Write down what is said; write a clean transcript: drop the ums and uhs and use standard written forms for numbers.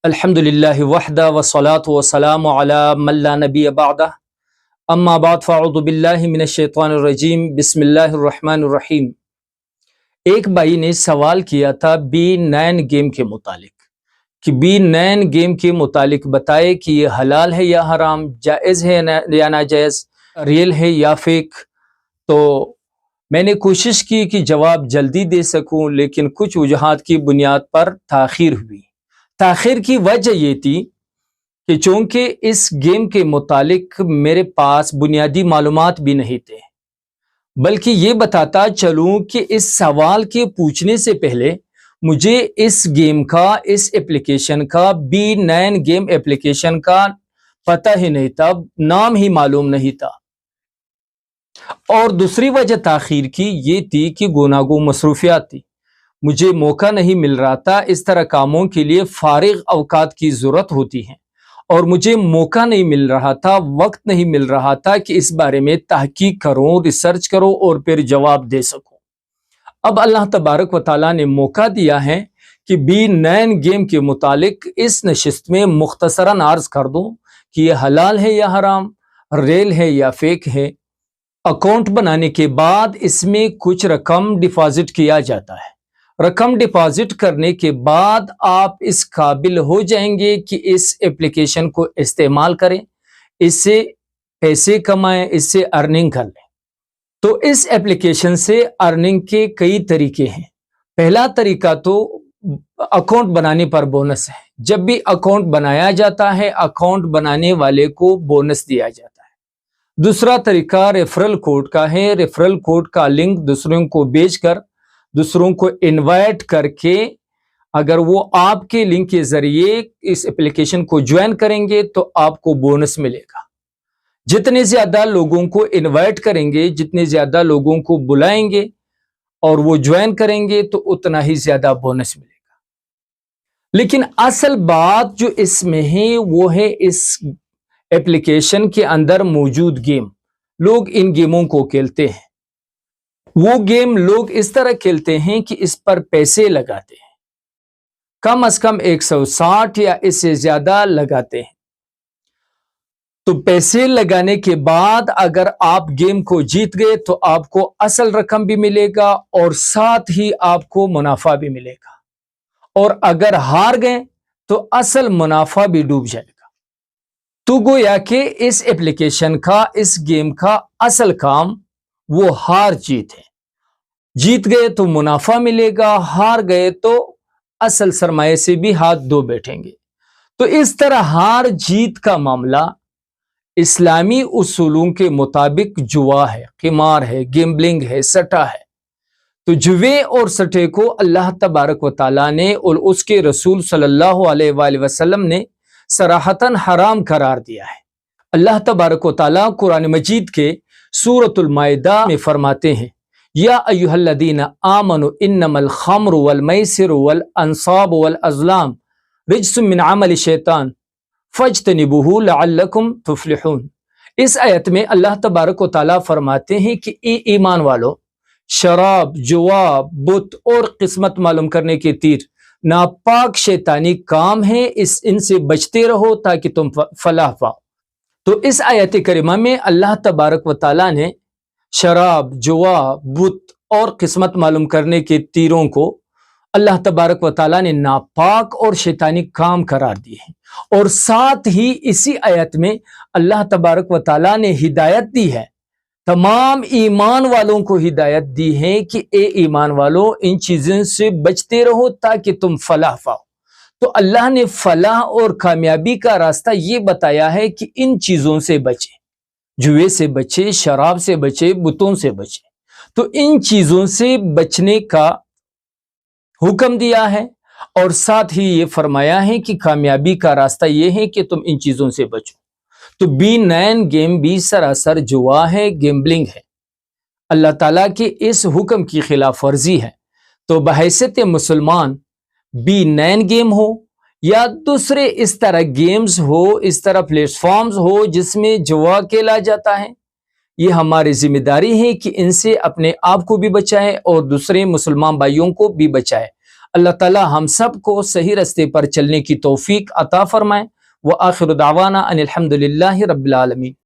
الحمدللہ وحدہ والصلاة والسلام علی من لا نبی بعدہ اما بعد فاعوذ باللہ من الشیطان الرجیم بسم اللہ الرحمن الرحیم۔ ایک بھائی نے سوال کیا تھا B9 گیم کے متعلق کہ B9 گیم کے متعلق بتائے کہ یہ حلال ہے یا حرام، جائز ہے یا ناجائز، ریل ہے یا فیک۔ تو میں نے کوشش کی کہ جواب جلدی دے سکوں، لیکن کچھ وجوہات کی بنیاد پر تاخیر ہوئی۔ تاخیر کی وجہ یہ تھی کہ چونکہ اس گیم کے متعلق میرے پاس بنیادی معلومات بھی نہیں تھے، بلکہ یہ بتاتا چلوں کہ اس سوال کے پوچھنے سے پہلے مجھے اس گیم کا، اس ایپلیکیشن کا، B9 گیم ایپلیکیشن کا پتہ ہی نہیں تھا، نام ہی معلوم نہیں تھا۔ اور دوسری وجہ تاخیر کی یہ تھی کہ گوناگو مصروفیات تھی، مجھے موقع نہیں مل رہا تھا۔ اس طرح کاموں کے لیے فارغ اوقات کی ضرورت ہوتی ہے اور مجھے موقع نہیں مل رہا تھا، وقت نہیں مل رہا تھا کہ اس بارے میں تحقیق کروں، ریسرچ کروں اور پھر جواب دے سکوں۔ اب اللہ تبارک و تعالیٰ نے موقع دیا ہے کہ B9 گیم کے متعلق اس نشست میں مختصراً عرض کر دوں کہ یہ حلال ہے یا حرام، ریل ہے یا فیک ہے۔ اکاؤنٹ بنانے کے بعد اس میں کچھ رقم ڈپازٹ کیا جاتا ہے۔ رقم ڈپازٹ کرنے کے بعد آپ اس قابل ہو جائیں گے کہ اس ایپلیکیشن کو استعمال کریں، اس سے پیسے کمائیں، اس سے ارننگ کر لیں۔ تو اس ایپلیکیشن سے ارننگ کے کئی طریقے ہیں۔ پہلا طریقہ تو اکاؤنٹ بنانے پر بونس ہے۔ جب بھی اکاؤنٹ بنایا جاتا ہے، اکاؤنٹ بنانے والے کو بونس دیا جاتا ہے۔ دوسرا طریقہ ریفرل کوڈ کا ہے۔ ریفرل کوڈ کا لنک دوسروں کو بھیج کر، دوسروں کو انوائٹ کر کے، اگر وہ آپ کے لنک کے ذریعے اس ایپلیکیشن کو جوائن کریں گے تو آپ کو بونس ملے گا۔ جتنے زیادہ لوگوں کو انوائٹ کریں گے، جتنے زیادہ لوگوں کو بلائیں گے اور وہ جوائن کریں گے تو اتنا ہی زیادہ بونس ملے گا۔ لیکن اصل بات جو اس میں ہے وہ ہے اس ایپلیکیشن کے اندر موجود گیم۔ لوگ ان گیموں کو کھیلتے ہیں۔ وہ گیم لوگ اس طرح کھیلتے ہیں کہ اس پر پیسے لگاتے ہیں، کم از کم 160 یا اس سے زیادہ لگاتے ہیں۔ تو پیسے لگانے کے بعد اگر آپ گیم کو جیت گئے تو آپ کو اصل رقم بھی ملے گا اور ساتھ ہی آپ کو منافع بھی ملے گا، اور اگر ہار گئے تو اصل منافع بھی ڈوب جائے گا۔ تو گویا کہ اس ایپلیکیشن کا، اس گیم کا اصل کام وہ ہار جیت ہے۔ جیت گئے تو منافع ملے گا، ہار گئے تو اصل سرمایہ سے بھی ہاتھ دھو بیٹھیں گے۔ تو اس طرح ہار جیت کا معاملہ اسلامی اصولوں کے مطابق جوا ہے، قمار ہے، گیمبلنگ ہے، سٹا ہے۔ تو جوے اور سٹے کو اللہ تبارک و تعالیٰ نے اور اس کے رسول صلی اللہ علیہ وآلہ وسلم نے صراحتاً حرام قرار دیا ہے۔ اللہ تبارک و تعالیٰ قرآن مجید کے سورۃ المائدہ میں فرماتے ہیں، یا ایھا الذین آمنوا انما الخمر والمیسر والانصاب والازلام رجس من عمل الشیطان فاجتنبوہ لعلکم تفلحون۔ اس آیت میں اللہ تبارک و تعالیٰ فرماتے ہیں کہ اے ایمان والو، شراب، جوا، بت اور قسمت معلوم کرنے کے تیر ناپاک شیطانی کام ہیں، ان سے بچتے رہو تاکہ تم فلاح پاؤ۔ تو اس آیت کریمہ میں اللہ تبارک و تعالیٰ نے شراب، جوا، بت اور قسمت معلوم کرنے کے تیروں کو اللہ تبارک و تعالیٰ نے ناپاک اور شیطانی کام قرار دیے ہیں، اور ساتھ ہی اسی آیت میں اللہ تبارک و تعالیٰ نے ہدایت دی ہے، تمام ایمان والوں کو ہدایت دی ہے کہ اے ایمان والوں، ان چیزوں سے بچتے رہو تاکہ تم فلاح پاؤ۔ تو اللہ نے فلاح اور کامیابی کا راستہ یہ بتایا ہے کہ ان چیزوں سے بچے، جوے سے بچے، شراب سے بچے، بتوں سے بچے۔ تو ان چیزوں سے بچنے کا حکم دیا ہے، اور ساتھ ہی یہ فرمایا ہے کہ کامیابی کا راستہ یہ ہے کہ تم ان چیزوں سے بچو۔ تو B9 گیم بھی سراسر جوا ہے، گیمبلنگ ہے، اللہ تعالیٰ کے اس حکم کی خلاف ورزی ہے۔ تو بحیثیت مسلمان B9 گیم ہو یا دوسرے اس طرح گیمز ہو، اس طرح پلیٹ فارمز ہو جس میں جوا کھیلا جاتا ہے، یہ ہماری ذمہ داری ہے کہ ان سے اپنے آپ کو بھی بچائے اور دوسرے مسلمان بھائیوں کو بھی بچائے۔ اللہ تعالی ہم سب کو صحیح راستے پر چلنے کی توفیق عطا فرمائے۔ وآخر دعوانا ان الحمد للہ رب العالمین۔